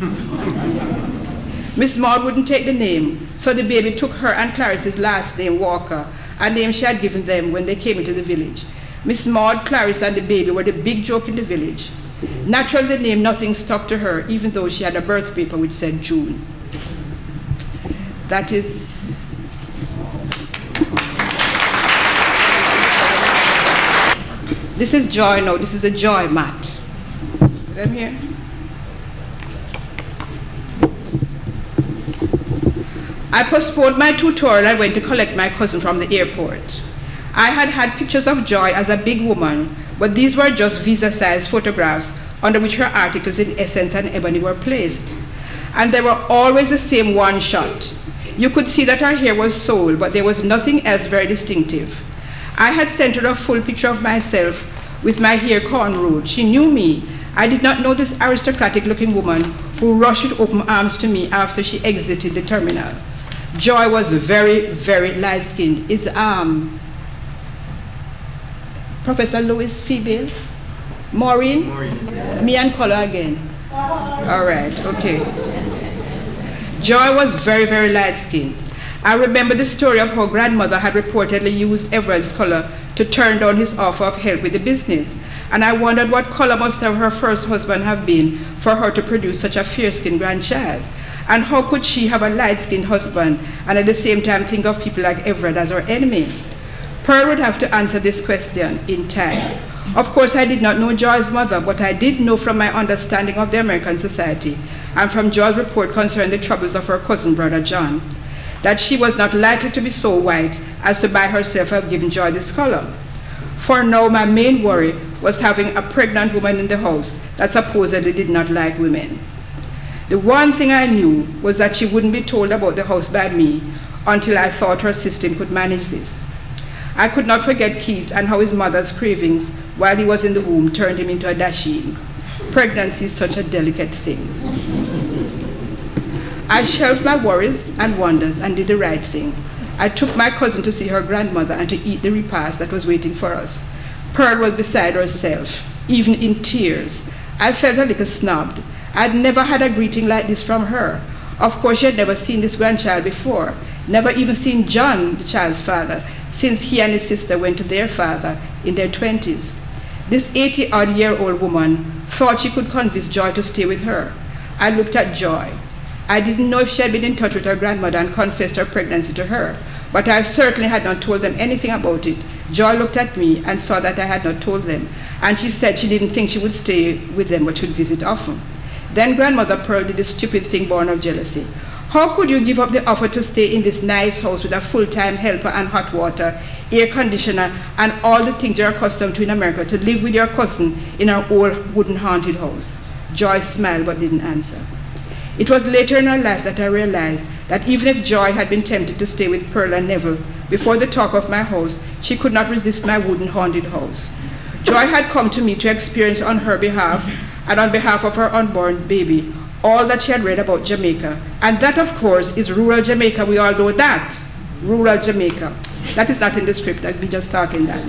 Miss Maud wouldn't take the name, so the baby took her and Clarice's last name, Walker, a name she had given them when they came into the village. Miss Maud, Clarice, and the baby were the big joke in the village. Naturally, the name Nothing stuck to her, even though she had a birth paper which said June. That is... This is Joy now. This is a Joy mat. Them here. I postponed my tutorial and went to collect my cousin from the airport. I had had pictures of Joy as a big woman, but these were just visa-sized photographs under which her articles in Essence and Ebony were placed. And they were always the same one shot. You could see that her hair was sold, but there was nothing else very distinctive. I had sent her a full picture of myself with my hair cornrowed. She knew me. I did not know this aristocratic-looking woman who rushed with open arms to me after she exited the terminal. Joy was very, very light-skinned. Is Professor Lewis female? Maureen? Maureen. Me and color again. All right, okay. Joy was very, very light-skinned. I remember the story of how grandmother had reportedly used Everett's color to turn down his offer of help with the business. And I wondered what color must have her first husband have been for her to produce such a fair-skinned grandchild. And how could she have a light-skinned husband and at the same time think of people like Everett as her enemy? Pearl would have to answer this question in time. Of course, I did not know Joy's mother, but I did know from my understanding of the American society and from Joy's report concerning the troubles of her cousin, Brother John, that she was not likely to be so white as to by herself have given Joy this color. For now, my main worry was having a pregnant woman in the house that supposedly did not like women. The one thing I knew was that she wouldn't be told about the house by me until I thought her system could manage this. I could not forget Keith and how his mother's cravings while he was in the womb turned him into a dasheen. Pregnancy is such a delicate thing. I shelved my worries and wonders and did the right thing. I took my cousin to see her grandmother and to eat the repast that was waiting for us. Pearl was beside herself, even in tears. I felt a little snubbed. I'd never had a greeting like this from her. Of course, she had never seen this grandchild before, never even seen John, the child's father, since he and his sister went to their father in their 20s. This 80-odd-year-old woman thought she could convince Joy to stay with her. I looked at Joy. I didn't know if she had been in touch with her grandmother and confessed her pregnancy to her, but I certainly had not told them anything about it Joy looked at me and saw that I had not told them, and she said she didn't think she would stay with them but should visit often. Then Grandmother Pearl did the stupid thing born of jealousy. How could you give up the offer to stay in this nice house with a full-time helper and hot water, air conditioner, and all the things you're accustomed to in America, to live with your cousin in our old wooden haunted house? Joy smiled but didn't answer. It was later in her life that I realized that even if Joy had been tempted to stay with Pearl and Neville before the talk of my house, she could not resist my wooden haunted house. Joy had come to me to experience on her behalf and on behalf of her unborn baby all that she had read about Jamaica. And that, of course, is rural Jamaica. We all know that. Rural Jamaica. That is not in the script. I'd be just talking that.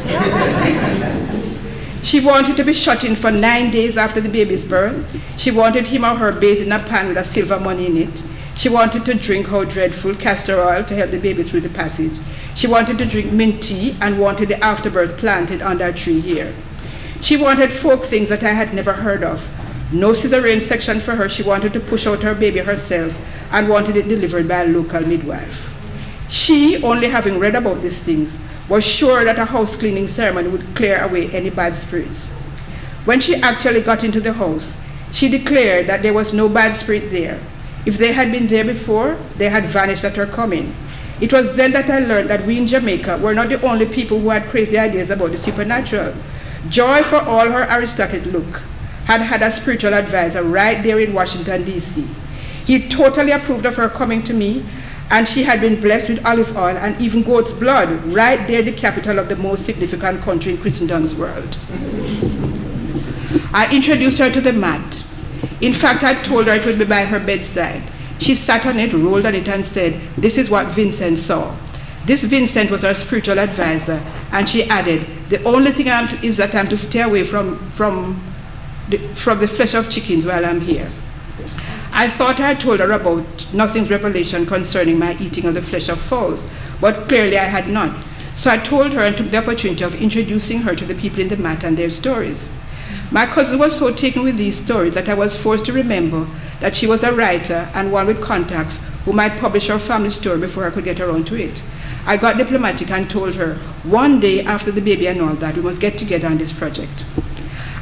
She wanted to be shut in for 9 days after the baby's birth. She wanted him or her bathed in a pan with a silver money in it. She wanted to drink, how dreadful, castor oil to help the baby through the passage. She wanted to drink mint tea and wanted the afterbirth planted under a tree here. She wanted folk things that I had never heard of. No cesarean section for her. She wanted to push out her baby herself and wanted it delivered by a local midwife. She, only having read about these things, was sure that a house cleaning ceremony would clear away any bad spirits. When she actually got into the house, she declared that there was no bad spirit there. If they had been there before, they had vanished at her coming. It was then that I learned that we in Jamaica were not the only people who had crazy ideas about the supernatural. Joy, for all her aristocratic look, had had a spiritual advisor right there in Washington, D.C. He totally approved of her coming to me, and she had been blessed with olive oil and even goat's blood right there, the capital of the most significant country in Christendom's world. I introduced her to the mat. In fact, I told her it would be by her bedside. She sat on it, rolled on it, and said, "This is what Vincent saw." This Vincent was her spiritual advisor, and she added, "The only thing is that I'm to stay away from the flesh of chickens while I'm here." I thought I had told her about Nothing's revelation concerning my eating of the flesh of fowls, but clearly I had not. So I told her and took the opportunity of introducing her to the people in the mat and their stories. My cousin was so taken with these stories that I was forced to remember that she was a writer and one with contacts who might publish her family story before I could get around to it. I got diplomatic and told her, one day after the baby and all that, we must get together on this project.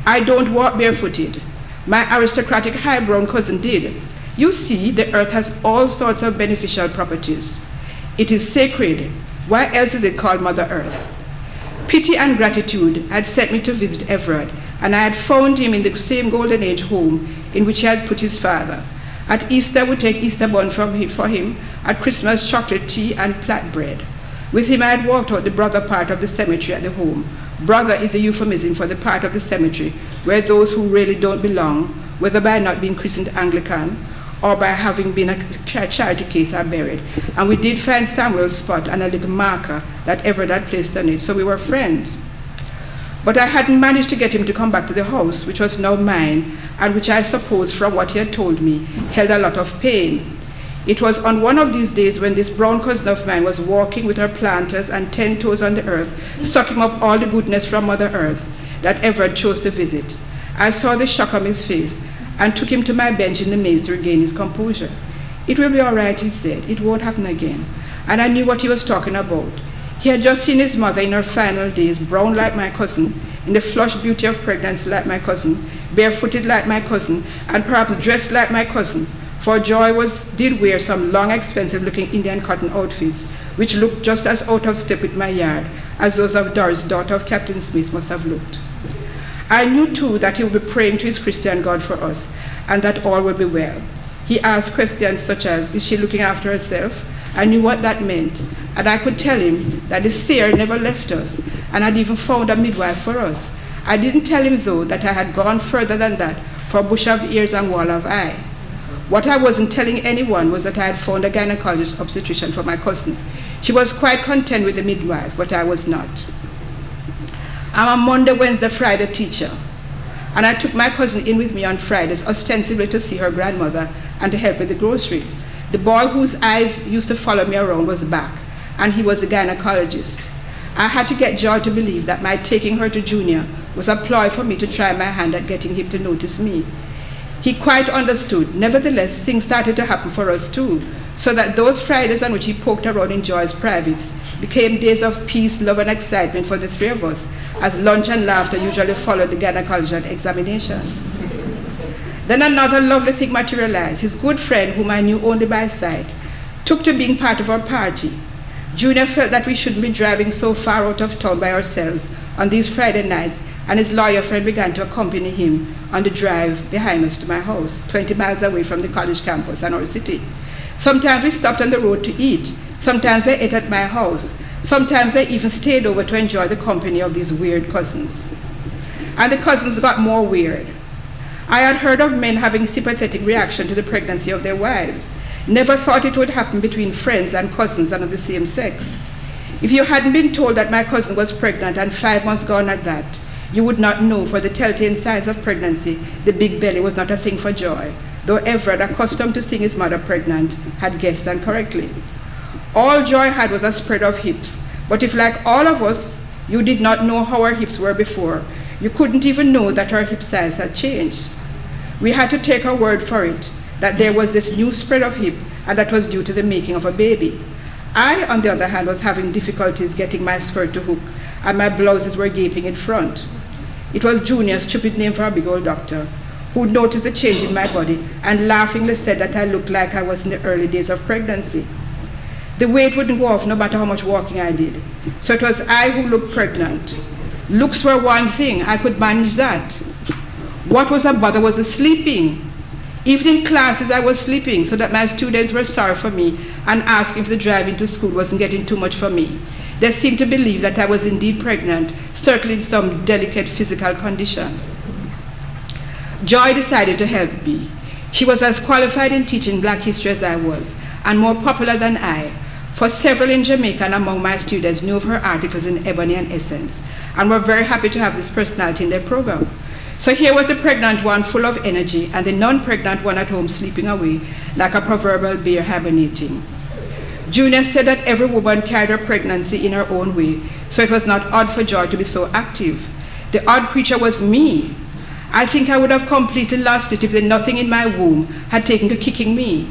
I don't walk barefooted. My aristocratic high-brown cousin did. You see, the earth has all sorts of beneficial properties. It is sacred. Why else is it called Mother Earth? Pity and gratitude had sent me to visit Everard, and I had found him in the same golden age home in which he had put his father. At Easter, we take Easter bun for him, at Christmas, chocolate tea and flat bread. With him, I had walked out the brother part of the cemetery at the home. Brother is a euphemism for the part of the cemetery where those who really don't belong, whether by not being christened Anglican or by having been a charity case, are buried. And we did find Samuel's spot and a little marker that Everett had placed on it, so we were friends. But I hadn't managed to get him to come back to the house, which was now mine, and which I suppose, from what he had told me, held a lot of pain. It was on one of these days when this brown cousin of mine was walking with her planters and 10 toes on the earth, sucking up all the goodness from Mother Earth, that Everett chose to visit. I saw the shock on his face and took him to my bench in the maze to regain his composure. "It will be all right," he said. "It won't happen again." And I knew what he was talking about. He had just seen his mother in her final days, brown like my cousin, in the flush beauty of pregnancy like my cousin, barefooted like my cousin, and perhaps dressed like my cousin, for Joy did wear some long, expensive-looking Indian cotton outfits, which looked just as out of step with my yard as those of Doris, daughter of Captain Smith, must have looked. I knew, too, that he would be praying to his Christian God for us, and that all would be well. He asked questions such as, "Is she looking after herself?" I knew what that meant, and I could tell him that the seer never left us, and had even found a midwife for us. I didn't tell him, though, that I had gone further than that for a bush of ears and wall of eye. What I wasn't telling anyone was that I had found a gynecologist obstetrician for my cousin. She was quite content with the midwife, but I was not. I'm a Monday, Wednesday, Friday teacher, and I took my cousin in with me on Fridays, ostensibly to see her grandmother and to help with the grocery. The boy whose eyes used to follow me around was back, and he was a gynecologist. I had to get Joy to believe that my taking her to Junior was a ploy for me to try my hand at getting him to notice me. He quite understood. Nevertheless, things started to happen for us too, so that those Fridays on which he poked around in Joy's privates became days of peace, love, and excitement for the three of us, as lunch and laughter usually followed the gynecological examinations. Then another lovely thing materialized. His good friend, whom I knew only by sight, took to being part of our party. Junior felt that we shouldn't be driving so far out of town by ourselves on these Friday nights, and his lawyer friend began to accompany him on the drive behind us to my house, 20 miles away from the college campus and our city. Sometimes we stopped on the road to eat. Sometimes they ate at my house. Sometimes they even stayed over to enjoy the company of these weird cousins. And the cousins got more weird. I had heard of men having sympathetic reaction to the pregnancy of their wives. Never thought it would happen between friends and cousins and of the same sex. If you hadn't been told that my cousin was pregnant and 5 months gone at that, you would not know, for the telltale signs of pregnancy, the big belly was not a thing for Joy, though Everett, accustomed to seeing his mother pregnant, had guessed incorrectly. All Joy had was a spread of hips, but if, like all of us, you did not know how her hips were before, you couldn't even know that her hip size had changed. We had to take her word for it, that there was this new spread of hip, and that was due to the making of a baby. I, on the other hand, was having difficulties getting my skirt to hook, and my blouses were gaping in front. It was Junior's stupid name for a big old doctor, who noticed the change in my body and laughingly said that I looked like I was in the early days of pregnancy. The weight wouldn't go off no matter how much walking I did. So it was I who looked pregnant. Looks were one thing, I could manage that. What was a bother was the sleeping. Even in classes I was sleeping, so that my students were sorry for me and asking if the driving to school wasn't getting too much for me. They seemed to believe that I was indeed pregnant, certainly in some delicate physical condition. Joy decided to help me. She was as qualified in teaching Black history as I was, and more popular than I, for several in Jamaica and among my students knew of her articles in Ebony and Essence, and were very happy to have this personality in their program. So here was the pregnant one full of energy, and the non-pregnant one at home sleeping away like a proverbial bear hibernating. Junior said that every woman carried her pregnancy in her own way, so it was not odd for Joy to be so active. The odd creature was me. I think I would have completely lost it if the nothing in my womb had taken to kicking me.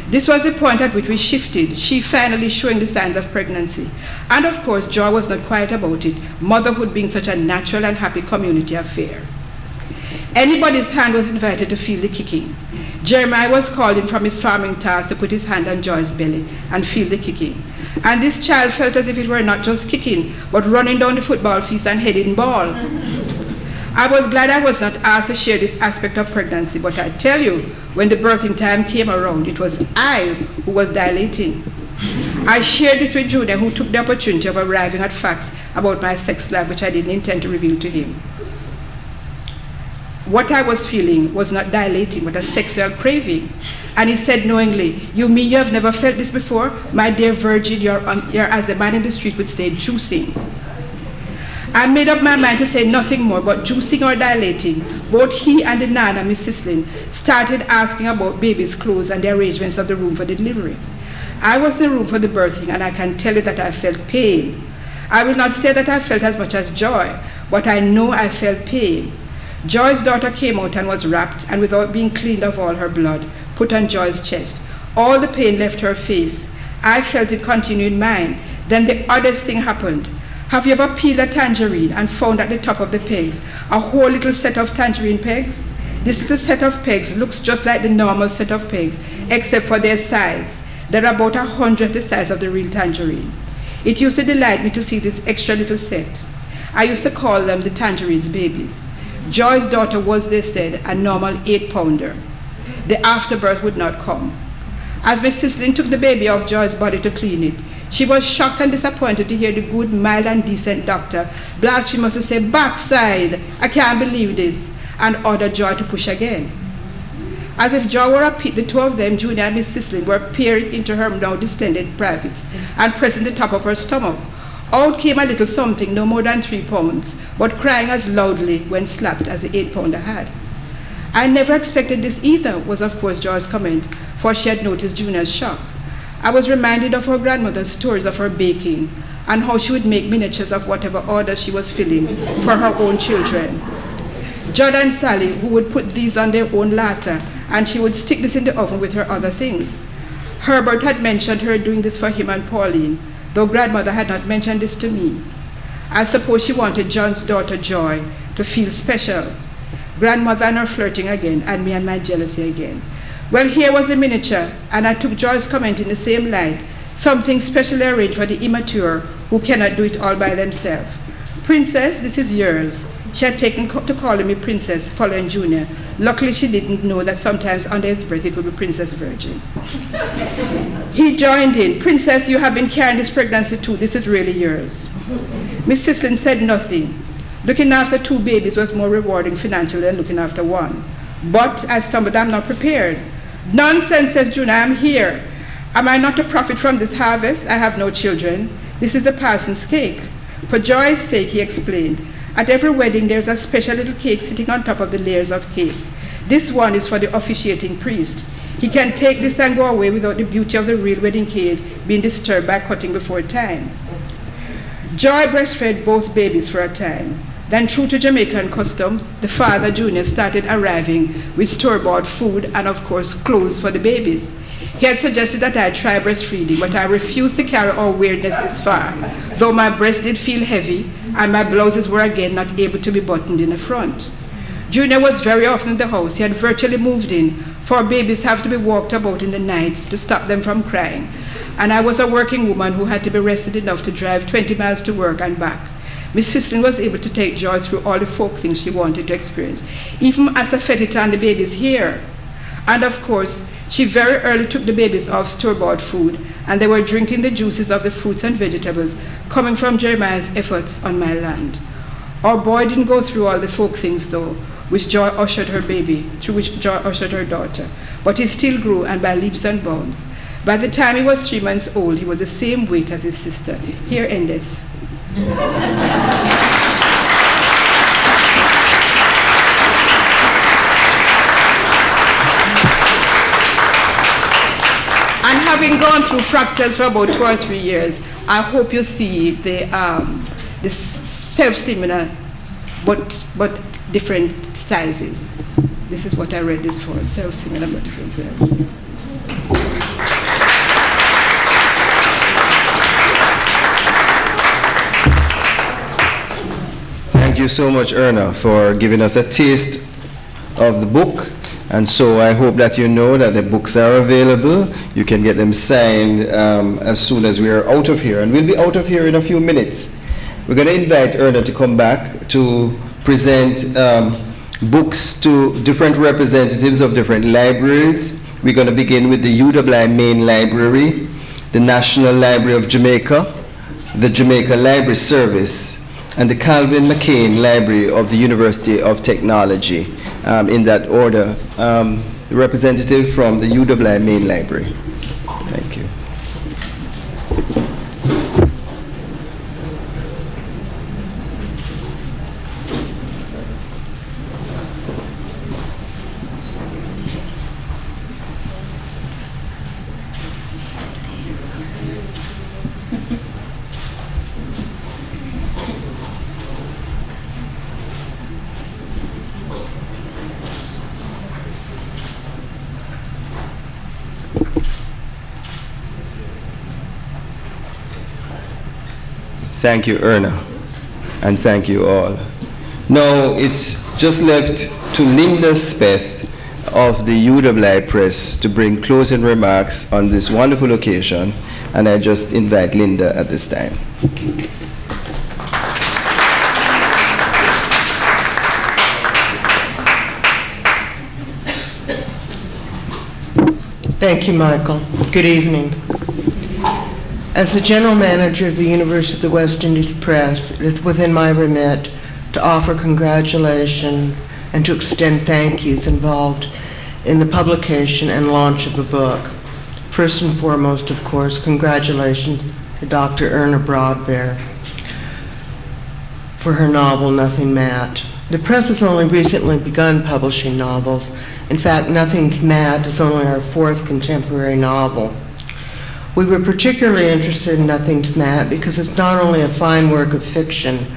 This was the point at which we shifted, she finally showing the signs of pregnancy. And of course, Joy was not quiet about it, motherhood being such a natural and happy community affair. Anybody's hand was invited to feel the kicking. Jeremiah was called in from his farming task to put his hand on Joy's belly and feel the kicking. And this child felt as if it were not just kicking, but running down the football field and heading ball. I was glad I was not asked to share this aspect of pregnancy, but I tell you, when the birthing time came around, it was I who was dilating. I shared this with Junior, who took the opportunity of arriving at facts about my sex life, which I didn't intend to reveal to him. What I was feeling was not dilating, but a sexual craving. And he said knowingly, "You mean you have never felt this before? My dear virgin, you're as the man in the street would say, juicing." I made up my mind to say nothing more, but juicing or dilating, both he and the Nana, Miss Sislin, started asking about baby's clothes and the arrangements of the room for the delivery. I was in the room for the birthing, and I can tell you that I felt pain. I will not say that I felt as much as Joy, but I know I felt pain. Joy's daughter came out and was wrapped, and without being cleaned of all her blood, put on Joy's chest. All the pain left her face. I felt it continue in mine. Then the oddest thing happened. Have you ever peeled a tangerine and found at the top of the pegs a whole little set of tangerine pegs? This little set of pegs looks just like the normal set of pegs, except for their size. They're about 100 the size of the real tangerine. It used to delight me to see this extra little set. I used to call them the tangerine's babies. Joy's daughter was, they said, a normal 8-pounder. The afterbirth would not come. As Miss Sislin took the baby off Joy's body to clean it, she was shocked and disappointed to hear the good, mild, and decent doctor blaspheme to say, "Backside, I can't believe this," and order Joy to push again. As if Joy were a pit, the two of them, Junior and Miss Sislin, were peering into her now distended privates and pressing the top of her stomach. Out came a little something, no more than 3 pounds, but crying as loudly when slapped as the 8-pounder had. "I never expected this either," was of course Joy's comment, for she had noticed Junior's shock. I was reminded of her grandmother's stories of her baking and how she would make miniatures of whatever order she was filling for her own children. Judd and Sally, who would put these on their own latter, and she would stick this in the oven with her other things. Herbert had mentioned her doing this for him and Pauline. though grandmother had not mentioned this to me. I suppose she wanted John's daughter Joy to feel special. Grandmother and her flirting again, and me and my jealousy again. Well, here was the miniature, and I took Joy's comment in the same light, something specially arranged for the immature who cannot do it all by themselves. Princess, this is yours. She had taken to calling me Princess, following Junior. Luckily, she didn't know that sometimes under his breath it would be Princess Virgin. He joined in. Princess, you have been carrying this pregnancy too. This is really yours. Miss Sislin said nothing. Looking after 2 babies was more rewarding financially than looking after 1. But I stumbled, I'm not prepared. Nonsense, says Junior, I'm here. Am I not to profit from this harvest? I have no children. This is the parson's cake. For Joy's sake, he explained. At every wedding, there's a special little cake sitting on top of the layers of cake. This one is for the officiating priest. He can take this and go away without the beauty of the real wedding cake being disturbed by cutting before time. Joy breastfed both babies for a time. Then, true to Jamaican custom, the father, Junior, started arriving with store-bought food and, of course, clothes for the babies. He had suggested that I try breastfeeding, but I refused to carry our weirdness this far, though my breast did feel heavy and my blouses were again not able to be buttoned in the front. Junior was very often in the house. He had virtually moved in, for babies have to be walked about in the nights to stop them from crying. And I was a working woman who had to be rested enough to drive 20 miles to work and back. Miss Sislin was able to take Joy through all the folk things she wanted to experience, even as I fed it on the baby's hair. And of course, she very early took the babies off store-bought food, and they were drinking the juices of the fruits and vegetables coming from Jeremiah's efforts on my land. Our boy didn't go through all the folk things though, which Joy ushered her baby, through which Joy ushered her daughter. But he still grew, and by leaps and bounds. By the time he was 3 months old, he was the same weight as his sister. Here endeth. And having gone through fractals for about 2 or 3 years, I hope you see the self-similar but different sizes. This is what I read this for, self-similar but different sizes. Thank you so much, Erna, for giving us a taste of the book. And so I hope that you know that the books are available. You can get them signed as soon as we are out of here. And we'll be out of here in a few minutes. We're going to invite Erna to come back to present books to different representatives of different libraries. We're going to begin with the UWI Main Library, the National Library of Jamaica, the Jamaica Library Service, and the Calvin McCain Library of the University of Technology, in that order. The representative from the UWI Main Library. Thank you. Thank you, Erna, and thank you all. Now it's just left to Linda Speth of the UWI Press to bring closing remarks on this wonderful occasion, and I just invite Linda at this time. Thank you, Michael. Good evening. As the General Manager of the University of the West Indies Press, it is within my remit to offer congratulations and to extend thank yous involved in the publication and launch of a book. First and foremost, of course, congratulations to Dr. Erna Brodber for her novel, Nothing Matte. The press has only recently begun publishing novels. In fact, Nothing's Matte is only our 4th contemporary novel. We were particularly interested in Nothing's Matte because it's not only a fine work of fiction,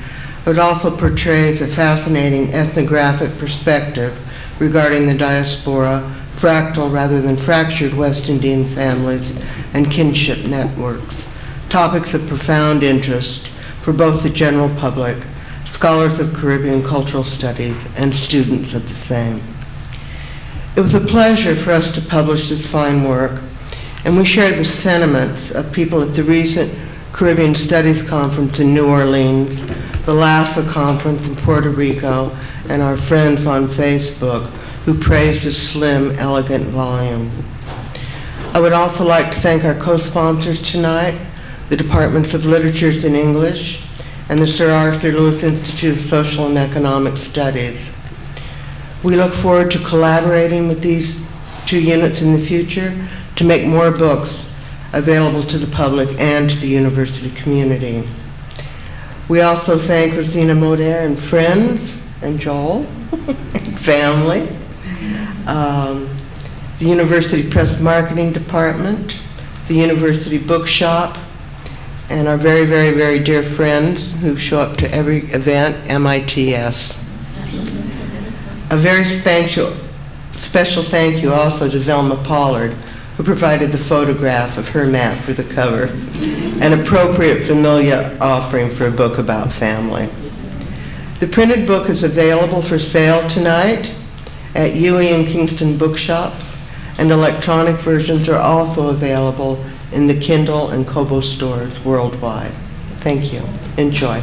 but also portrays a fascinating ethnographic perspective regarding the diaspora, fractal rather than fractured West Indian families, and kinship networks. topics of profound interest for both the general public, scholars of Caribbean cultural studies, and students of the same. It was a pleasure for us to publish this fine work, and we share the sentiments of people at the recent Caribbean Studies Conference in New Orleans, the LASA Conference in Puerto Rico, and our friends on Facebook who praised this slim, elegant volume. I would also like to thank our co-sponsors tonight, the Departments of Literatures and English, and the Sir Arthur Lewis Institute of Social and Economic Studies. We look forward to collaborating with these two units in the future to make more books available to the public and to the university community. We also thank Rosina Moder and friends, and Joel, and family, the University Press Marketing Department, the University Bookshop, and our very, very, very dear friends who show up to every event, MITS. A very special thank you also to Velma Pollard, who provided the photograph of her map for the cover, an appropriate familia offering for a book about family. The printed book is available for sale tonight at UWI and Kingston bookshops, and electronic versions are also available in the Kindle and Kobo stores worldwide. Thank you. Enjoy.